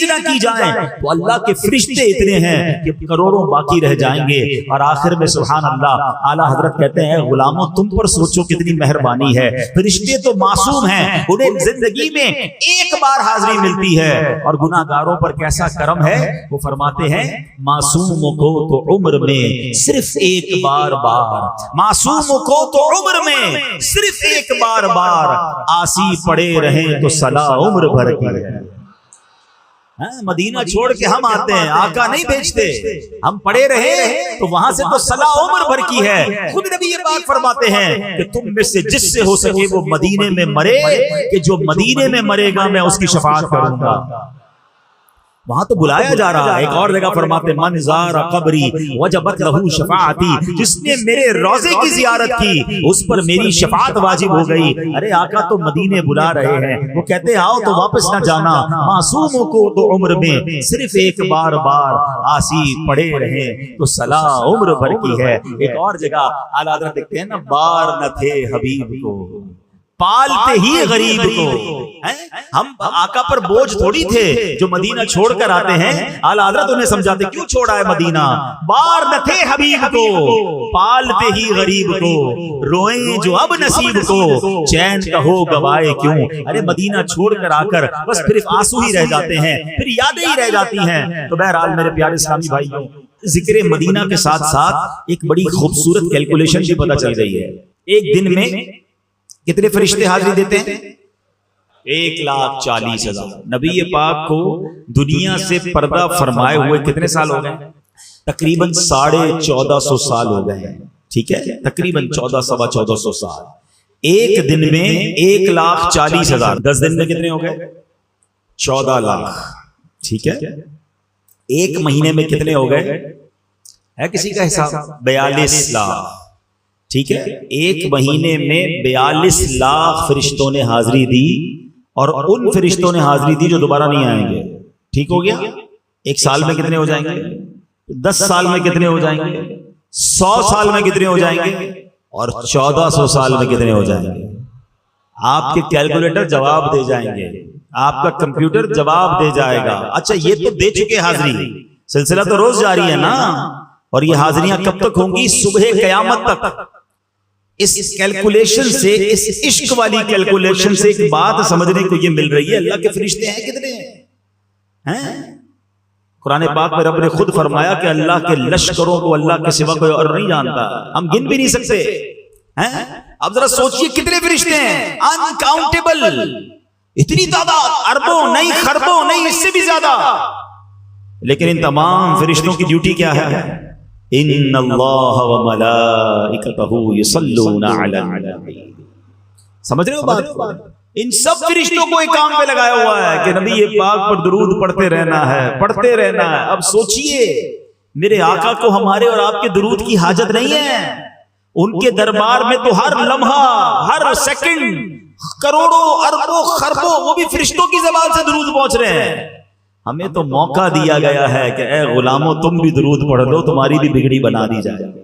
نہ کی جائیں تو اللہ کے فرشتے اتنے ہیں کہ کروڑوں باقی رہ جائیں گے. اور آخر میں سبحان اللہ اعلیٰ حضرت کہتے ہیں غلاموں تم پر سوچو کتنی مہربانی ہے, فرشتے تو معصوم ہیں, انہیں زندگی میں ایک بار حاضری ملتی ہے, اور گناہ گاروں پر کیسا کرم ہے. وہ فرماتے ہیں معصوموں کو تو عمر میں صرف ایک بار معصوموں کو تو عمر میں صرف ایک بار آسی پڑے رہیں تو صلاح عمر بھر کی ہے. مدینہ چھوڑ کے ہم آتے ہیں, آقا نہیں بھیجتے, ہم پڑے رہے تو وہاں سے تو صلاح عمر بھر کی ہے. خود نبی یہ بات فرماتے ہیں کہ تم میں سے جس سے ہو سکے وہ مدینے میں مرے, کہ جو مدینے میں مرے گا میں اس کی شفاعت کروں گا. وہاں تو بلایا جا رہا ہے. ایک اور جگہ فرماتے من زار قبری وجبت لہ شفاعتی, جس نے میرے روضے کی زیارت کی اس پر میری شفاعت واجب ہو گئی. ارے آقا تو مدینے بلا رہے ہیں, وہ کہتے ہیں آؤ تو واپس نہ جانا, معصوموں کو تو عمر میں صرف ایک بار آسی پڑے رہے تو صلاح عمر بھر کی ہے. ایک اور جگہ اعلیٰ حضرت دیکھتے ہیں نا, بار نہ تھے حبیب کو پالتے ہی غریب کو. ہم آقا پر بوجھ تھوڑی تھے جو مدینہ چھوڑ کر آتے ہیں. اعلیٰ حضرت انہیں سمجھاتے کیوں چھوڑا ہے مدینہ, بار نہ تھے حبیب کو پالتے ہی غریب کو, روئیں جو اب نصیب کو چین کا ہو گوائے کیوں. ارے مدینہ چھوڑ کر آ کر بس صرف آنسو ہی رہ جاتے ہیں, پھر یادیں ہی رہ جاتی ہیں. تو بہرحال میرے پیارے اسلامی بھائیوں, ذکر مدینہ کے ساتھ ساتھ ایک بڑی خوبصورت کیلکولیشن بھی پتہ چل گئی ہے. ایک دن میں کتنے فرشتے حاضری دیتے ہیں؟ 1,40,000. نبی پاک کو دنیا سے پردہ فرمائے ہوئے کتنے سال ہو گئے؟ تقریباً 1450 سال ہو گئے ہیں. ٹھیک ہے, تقریباً 1400 سال. ایک دن میں 1,40,000, 10 دن میں کتنے ہو گئے؟ 14 لاکھ. ٹھیک ہے, ایک مہینے میں کتنے ہو گئے ہے کسی کا حساب؟ 42 لاکھ. ٹھیک ہے, ایک مہینے میں 42 لاکھ فرشتوں نے حاضری دی, اور ان فرشتوں نے حاضری دی جو دوبارہ نہیں آئیں گے. ٹھیک ہو گیا. ایک سال میں کتنے ہو جائیں گے؟ 10 سال میں کتنے ہو جائیں گے؟ 100 سال میں کتنے ہو جائیں گے؟ اور 1400 سال میں کتنے ہو جائیں گے؟ آپ کے کیلکولیٹر جواب دے جائیں گے, آپ کا کمپیوٹر جواب دے جائے گا. اچھا یہ تو دے چکے حاضری, سلسلہ تو روز جاری ہے نا, اور یہ حاضریاں کب تک ہوں گی؟ صبح قیامت تک. اس کیلکولیشن سے, اس عشق والی کیلکولیشن سے ایک بات سمجھنے کو یہ مل رہی ہے, اللہ کے فرشتے ہیں کتنے ہیں؟ قرآن پاک میں رب نے خود فرمایا کہ اللہ کے لشکروں کو اللہ کے سوا کوئی اور نہیں جانتا, ہم گن بھی نہیں سکتے. اب ذرا سوچئے کتنے فرشتے ہیں, انکاؤنٹیبل, اتنی تعداد, اربوں نہیں, خربوں نہیں, اس سے بھی زیادہ. لیکن ان تمام فرشتوں کی ڈیوٹی کیا ہے؟ ان اللہ وملائکتہ یصلون علی النبی. سمجھ رہے ہو بات کو؟ ان سب فرشتوں کو ایک کام پہ لگایا ہوا ہے کہ نبی پاک پر درود پڑھتے رہنا ہے, پڑھتے رہنا ہے. اب سوچئے میرے آقا کو ہمارے اور آپ کے درود کی حاجت نہیں ہے. ان کے دربار میں تو ہر لمحہ, ہر سیکنڈ کروڑوں اربوں خربوں وہ بھی فرشتوں کی زبان سے درود پہنچ رہے ہیں. ہمیں تو موقع دیا گیا ہے کہ اے غلاموں تم بھی درود پڑھ لو, تمہاری بھی بگڑی بنا دی جائے گی,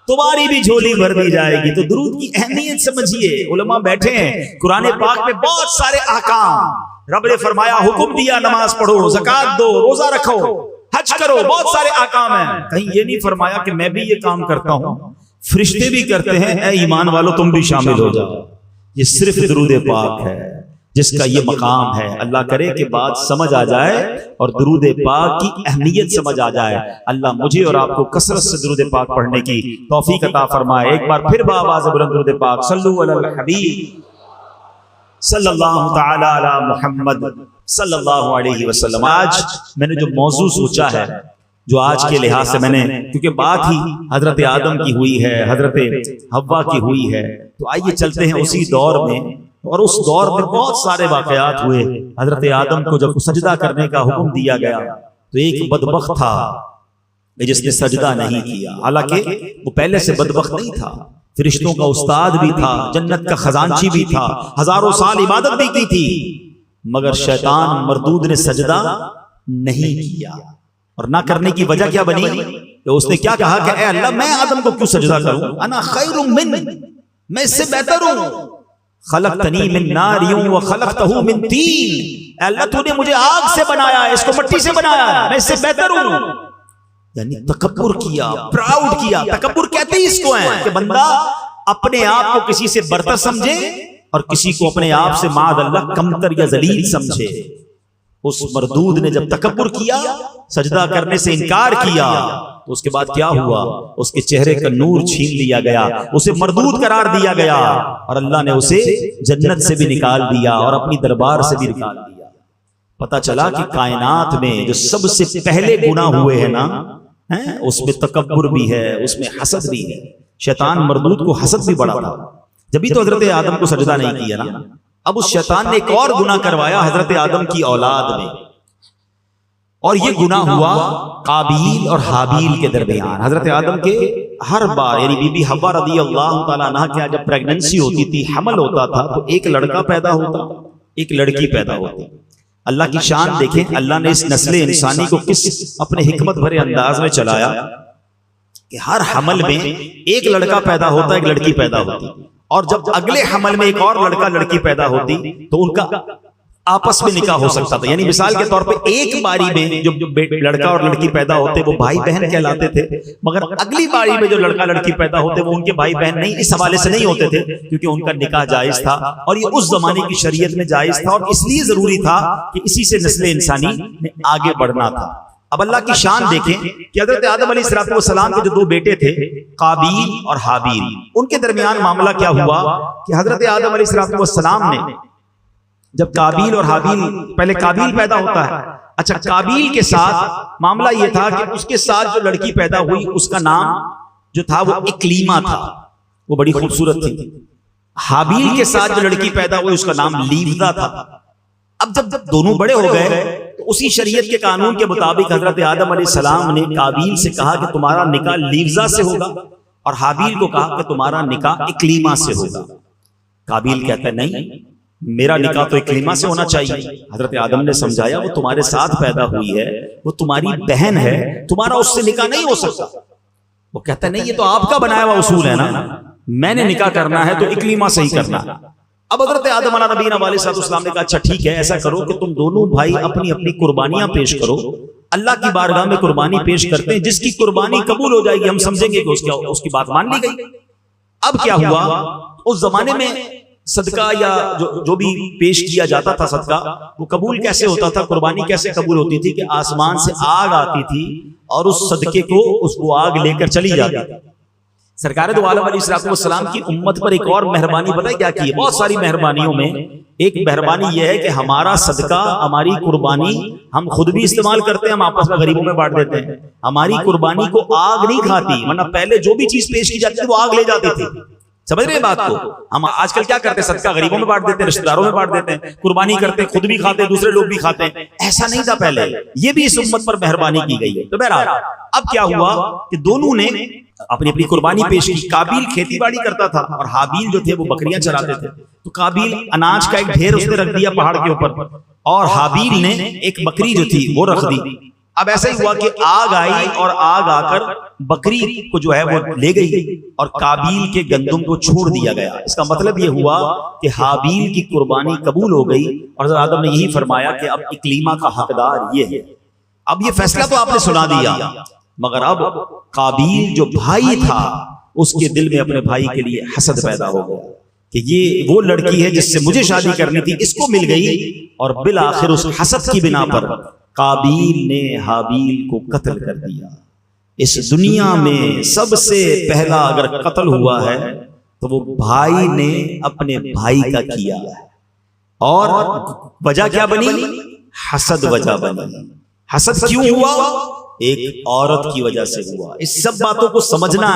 تمہاری بھی جھولی بھر دی جائے گی. تو درود کی اہمیت سمجھیے. علماء بیٹھے ہیں, قرآن پاک میں بہت سارے احکام, رب نے فرمایا حکم دیا نماز پڑھو, زکوٰۃ دو, روزہ رکھو, حج کرو, بہت سارے احکام ہیں. کہیں یہ نہیں فرمایا کہ میں بھی یہ کام کرتا ہوں, فرشتے بھی کرتے ہیں, اے ایمان والو تم بھی شامل ہو جاؤ. یہ صرف درود پاک ہے جس کا یہ مقام ہے. اللہ کرے کہ بات سمجھ آ جائے اور درود پاک کی اہمیت سمجھ آ جائے. اللہ مجھے اور آپ کو کثرت سے درود پاک پڑھنے کی توفیق عطا فرمائے. ایک بار پھر بآواز بلند درود پاک صلو علی الحبیب صلی اللہ تعالی علی محمد صلی اللہ علیہ وسلم. آج میں نے جو موضوع سوچا ہے, جو آج کے لحاظ سے میں نے, کیونکہ بات ہی حضرت آدم کی ہوئی ہے, حضرت حوا کی ہوئی ہے, تو آئیے چلتے ہیں اسی دور میں. اور اس دور میں بہت سارے واقعات ہوئے. حضرت آدم کو جب سجدہ کرنے کا حکم دیا گیا تو ایک بدبخت تھا جس نے سجدہ نہیں کیا. حالانکہ وہ پہلے سے بدبخت نہیں تھا, فرشتوں کا استاد بھی تھا, جنت کا خزانچی بھی تھا, ہزاروں سال عبادت بھی کی تھی, مگر شیطان مردود نے سجدہ نہیں کیا. اور نہ کرنے کی وجہ کیا بنی کہ اس نے کیا کہا کہ اے اللہ میں آدم کو کیوں سجدہ کروں, انا خیر من, میں اس سے بہتر ہوں. خلقتنی من نار وخلقتہ من طین، اے اللہ تو نے مجھے آگ سے بنایا ہے، اس کو مٹی سے بنایا ہے، میں اس سے بہتر ہوں. یعنی تکبر کیا، پراؤڈ کیا. تکبر کہتے ہی اس کو ہیں کہ بندہ اپنے آپ کو کسی سے برتر سمجھے اور کسی کو اپنے آپ سے معاذ اللہ کمتر یا ذلیل سمجھے. اس مردود نے جب تکبر کیا، سجدہ کرنے سے انکار کیا، تو اس کے بعد کیا ہوا؟ اس کے چہرے کا نور چھین لیا گیا، اسے مردود قرار دیا گیا، اور اللہ نے اسے جنت سے بھی نکال دیا اور اپنی دربار سے بھی نکال دیا. پتہ چلا کہ کائنات میں جو سب سے پہلے گناہ ہوئے ہیں نا، اس میں تکبر بھی ہے، اس میں حسد بھی ہے. شیطان مردود کو حسد بھی بڑا تھا، جبھی تو حضرت آدم کو سجدہ نہیں کیا نا. اب اس شیطان نے ایک اور گناہ کروایا حضرت آدم کی اولاد میں، اور یہ گناہ ہوا قابیل اور حابیل کے درمیان. حضرت آدم کے ہر بار، یعنی بی بی حوا رضی اللہ تعالیٰ عنہ کے جب پریگننسی ہوتی تھی، حمل ہوتا تھا، تو ایک لڑکا پیدا ہوتا، ایک لڑکی پیدا ہوتی. اللہ کی شان دیکھیں، اللہ نے اس نسل انسانی کو کس اپنے حکمت بھرے انداز میں چلایا کہ ہر حمل میں ایک لڑکا پیدا ہوتا، ایک لڑکی پیدا ہوتی، اور جب اگلے حمل میں ایک اور لڑکا لڑکی پیدا ہوتی تو ان کا آپس میں نکاح ہو سکتا تھا. یعنی مثال کے طور پہ ایک باری میں جو لڑکا اور لڑکی پیدا ہوتے وہ بھائی بہن کہلاتے تھے، مگر اگلی باری میں جو لڑکا لڑکی پیدا ہوتے وہ ان کے بھائی بہن نہیں، اس حوالے سے نہیں ہوتے تھے کیونکہ ان کا نکاح جائز تھا، اور یہ اس زمانے کی شریعت میں جائز تھا، اور اس لیے ضروری تھا کہ اسی سے نسل انسانی میں آگے بڑھنا تھا. اب اللہ کی شان دیکھیں کہ حضرت آدم علیہ السلام کے جو دو بیٹے تھے قابیل اور حابیل، ان کے درمیان معاملہ کیا ہوا کہ حضرت آدم علیہ السلام نے جب قابیل اور حابیل، پہلے قابیل پیدا ہوتا ہے، اچھا قابیل کے ساتھ معاملہ یہ تھا کہ اس کے ساتھ جو لڑکی پیدا ہوئی اس کا نام جو تھا وہ اکلیما تھا، وہ بڑی خوبصورت تھی. حابیل کے ساتھ جو لڑکی پیدا ہوئی اس کا نام لیوزا تھا. اب جب دونوں بڑے ہو گئے تو اسی شریعت کے قانون کے مطابق حضرت آدم علیہ السلام نے قابیل سے کہا کہ تمہارا نکاح لیوزا سے ہوگا، اور حابیل کو کہا کہ تمہارا نکاح اکلیما سے ہوگا. قابیل کہتا ہے نہیں، میرا نکاح تو اکلیما سے ہونا چاہیے. حضرت آدم نے سمجھایا وہ تمہارے ساتھ پیدا ہوئی ہے، وہ تمہاری بہن ہے، تمہارا اس سے نکاح نہیں ہو سکتا. وہ کہتا ہے نہیں، یہ تو آپ کا بنایا ہوا اصول ہے نا، میں نے نکاح کرنا ہے تو اکلیما سے ہی کرنا. اب حضرت آدم علیہ نبینا علیہ السلام نے کہا اچھا ٹھیک ہے، ایسا کرو کہ تم دونوں بھائی اپنی اپنی قربانیاں پیش کرو. اللہ کی بارگاہ میں قربانی پیش کرتے ہیں، جس کی قربانی قبول ہو جائے گی ہم سمجھیں گے کہ اس کی بات مان لی گئی. اب کیا ہوا، اس زمانے میں صدقہ یا جو بھی پیش کیا جاتا تھا صدقہ، وہ قبول کیسے ہوتا تھا، قربانی کیسے قبول ہوتی تھی کہ آسمان سے آگ آتی تھی اور اس صدقے کو اس کو آگ لے کر چلی جاتی تھی. سرکار دو عالم علیہ السلام کی امت پر ایک اور مہربانی بتائی کیا کی ہے؟ بہت ساری مہربانیوں میں ایک مہربانی یہ ہے کہ ہمارا صدقہ، ہماری قربانی ہم خود بھی استعمال کرتے ہیں، ہم آپس میں غریبوں میں بانٹ دیتے ہیں. ہماری قربانی کو آگ نہیں کھاتی، ورنہ پہلے جو بھی چیز پیش کی جاتی تھی وہ آگ لے جاتی تھی. سمجھ رہے ہیں بات کو؟ ہم آج کل کیا کرتے ہیں، صدقہ غریبوں میں بانٹ دیتے ہیں، رشتہ داروں میں بانٹ دیتے ہیں، قربانی کرتے ہیں، خود بھی کھاتے ہیں، دوسرے لوگ بھی کھاتے ہیں. ایسا نہیں تھا پہلے، یہ بھی اس امت پر مہربانی کی گئی ہے. تو بہرحال اب کیا ہوا کہ دونوں نے اپنی اپنی قربانی پیش کی. قابیل کھیتی باڑی کرتا تھا اور حابیل جو تھے وہ بکریاں چراتے تھے. تو قابیل اناج کا ایک ڈھیر اس نے رکھ دیا پہاڑ کے اوپر، اور حابیل نے ایک بکری جو تھی وہ رکھ دی. اب ایسا ہی ہوا کہ آگ آئی اور آگ آ کر بکری کو جو ہے وہ لے گئی اور قابیل کے گندم کو چھوڑ دیا گیا. اس کا مطلب یہ ہوا کہ حابیل کی قربانی قبول ہو گئی، اور حضرت آدم نے یہی فرمایا کہ اب اکلیما کا حقدار یہ ہے. اب یہ فیصلہ تو آپ نے سنا دیا، مگر اب قابیل جو بھائی تھا اس کے دل میں اپنے بھائی کے لیے حسد پیدا ہو گیا کہ یہ وہ لڑکی ہے جس سے مجھے شادی کرنی تھی، اس کو مل گئی. اور بالآخر اس حسد کی بنا پر قابیل نے حابیل کو قتل کر دیا. اس دنیا میں سب سے پہلا اگر قتل ہوا ہے تو وہ بھائی نے اپنے بھائی کا کیا ہے. اور وجہ کیا بنی؟ حسد وجہ بنی. حسد کیوں ہوا؟ ایک عورت کی وجہ سے ہوا. اس سب باتوں کو سمجھنا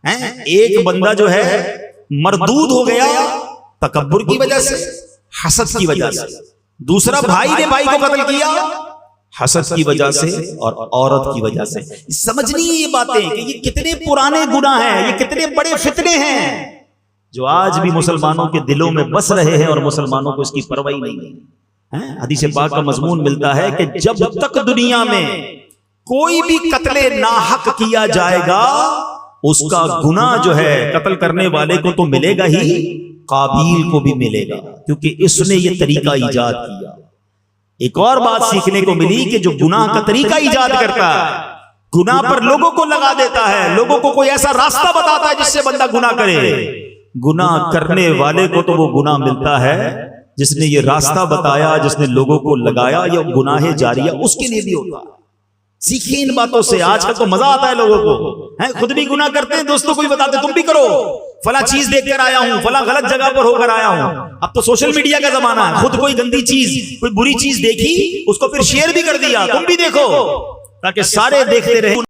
ہے. ایک بندہ جو ہے مردود ہو گیا تکبر کی وجہ سے، حسد کی وجہ سے. دوسرا بھائی نے بھائی کو قتل کیا حسد کی وجہ سے اور عورت کی وجہ سے. سمجھنی یہ باتیں کہ یہ کتنے پرانے گناہ ہیں، یہ کتنے بڑے فتنے ہیں جو آج بھی مسلمانوں کے دلوں میں بس رہے ہیں اور مسلمانوں کو اس کی پرواہ نہیں ہے. حدیث پاک کا مضمون ملتا ہے کہ جب تک دنیا میں کوئی بھی قتل ناحق کیا جائے گا اس کا گناہ جو ہے قتل کرنے والے کو تو ملے گا ہی، قابیل کو بھی ملے گا، کیونکہ اس نے یہ طریقہ ایجاد کیا۔ ایک اور بات سیکھنے کو ملی کہ جو گناہ کا طریقہ ایجاد کرتا ہے، گناہ پر لوگوں کو لگا دیتا ہے، لوگوں کو کوئی ایسا راستہ بتاتا ہے جس سے بندہ گناہ کرے، گناہ کرنے والے کو تو وہ گناہ ملتا ہے جس نے یہ راستہ بتایا، جس نے لوگوں کو لگایا، یا گناہ جاریہ اس کے لیے بھی ہوتا ہے۔ سیکھیں ان باتوں سے، آج کل تو مزہ آتا ہے لوگوں کو، خود بھی گناہ کرتے ہیں، دوستوں کو بھی بتاتے تم بھی کرو، فلاں چیز دیکھ کر آیا ہوں، فلاں غلط جگہ پر ہو کر آیا ہوں۔ اب تو سوشل میڈیا کا زمانہ ہے، خود کوئی گندی چیز، کوئی بری چیز دیکھی، اس کو پھر شیئر بھی کر دیا، تم بھی دیکھو، تاکہ سارے دیکھتے رہیں۔